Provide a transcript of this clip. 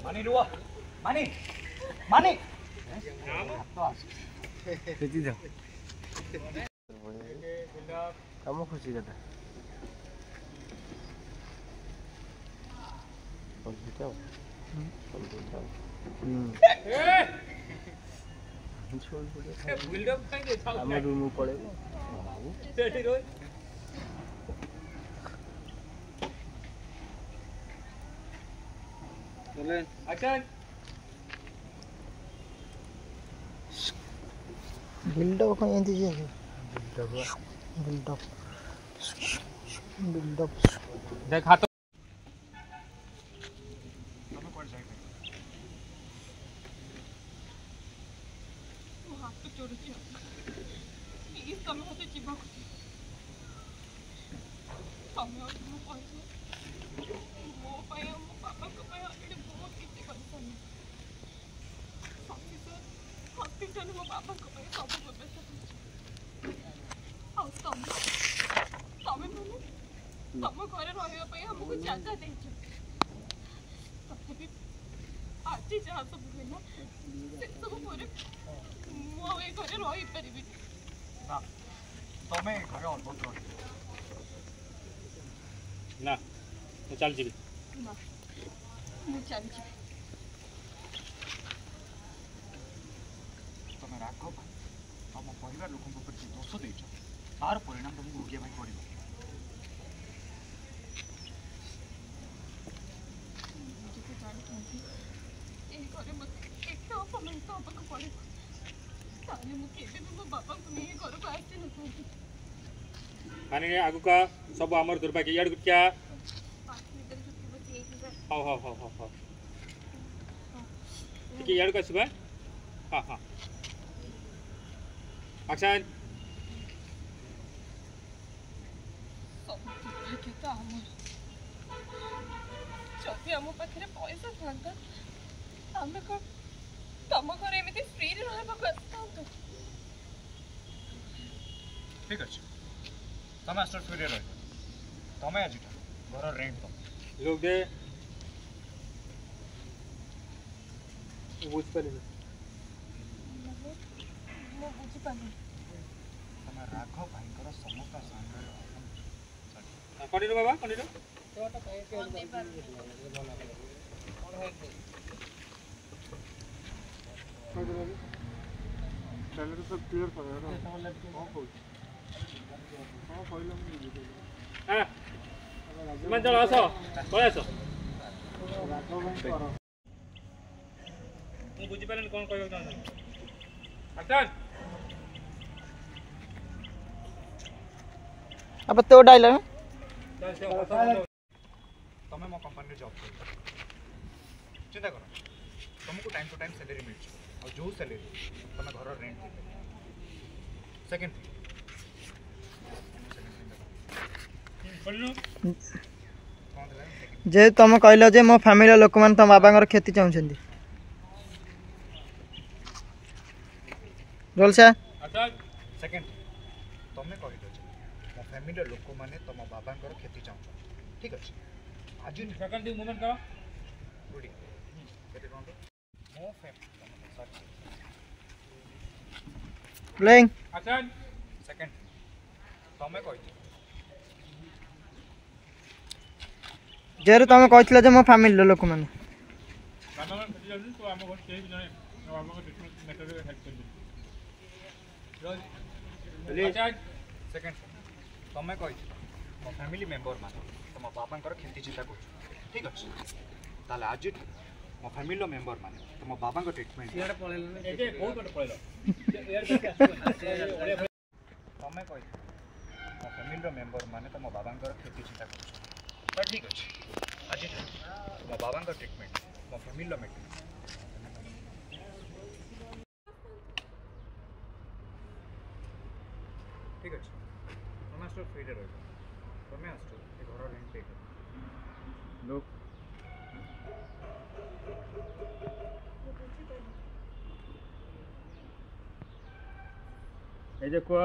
मानी रुआ मानी मानी ସେଠି ଯାଅ କାମ ଖୁସି କଥା ଆମ ରୁମ୍ ପଳେଇବ बिल्डअप कहीं ऐसी चीज़ बिल्डअप बिल्डअप देख हाथ तम घर रही हमको जगह दे तथापि आज जहाँ सब मिला से सब पर मुझे घर रही पारि ना तमें घर अल्प ना चल जी ना मुझे चल जी तुम राग तुम परिवार लोक दोष देच तार परिणाम तुमको भोगिया पड़ो माने आगु का सब आमर दुर्भाग्य यार क्या हाँ हाँ हाँ हाँ हाँ ठीक है यार का सुबह हाँ हाँ एक्शन जदि आम पाखे पैसा था आम कौन तुम घर एमती फ्री रहा ठीक अच्छे तुम आस फ्री रह तुम आज घर रेंट तुम लोग दे बुझ पारे तुम राघव भाई समस्त कंटिन्यू बाबा कंटिन्यू चैनल सब क्लियर कर रहा है हां कहला हां तुम चलो आसो पळे आसो मु बुझी पालन कोन कहयो त अटन अब तो डायलॉग तुम मो कंपनी जॉब कर चिंता कर तुमको टाइम टू टाइम सैलरी मिल और जो सैलरी तुम घर रेंट दे सेकंड जे तुम कहल जे मो फैमिली लोक मान तुम बाबा क्षति चाहते रोलसा सेकंड तुम कहल मो फैमिली लोक मैंने तुम बाबा क्षति चाहूँ ठीक अच्छे आज सेकंड मूवमेंट करो गुड मो फैमिली प्लेइंग एक्शन सेकंड तुम कह जेरू तुम कहथिला जे मो फैमिली लोक माने बाबा मन खति जाउनु तो हम घर केही जने बाबा को ट्रीटमेंट मेथड हेल्प कर दे सेकंड तुम कह मो फैमिली मेंबर मान तुम बाबा क्षति चिंता कर ठीक अच्छे ताले आज मो फैमिली मेंबर मान तुम बाबा ट्रीटमेंट तुम कह मो फैमिली मेंबर मान तुम बाबा क्षति चिंता कर ठीक अच्छे आज मो बाबा ट्रीटमेंट मो फैमिली मेंबर ठीक अच्छे तुम आस फ्री रह तुम आस घर रेंट पे लोक ए देखो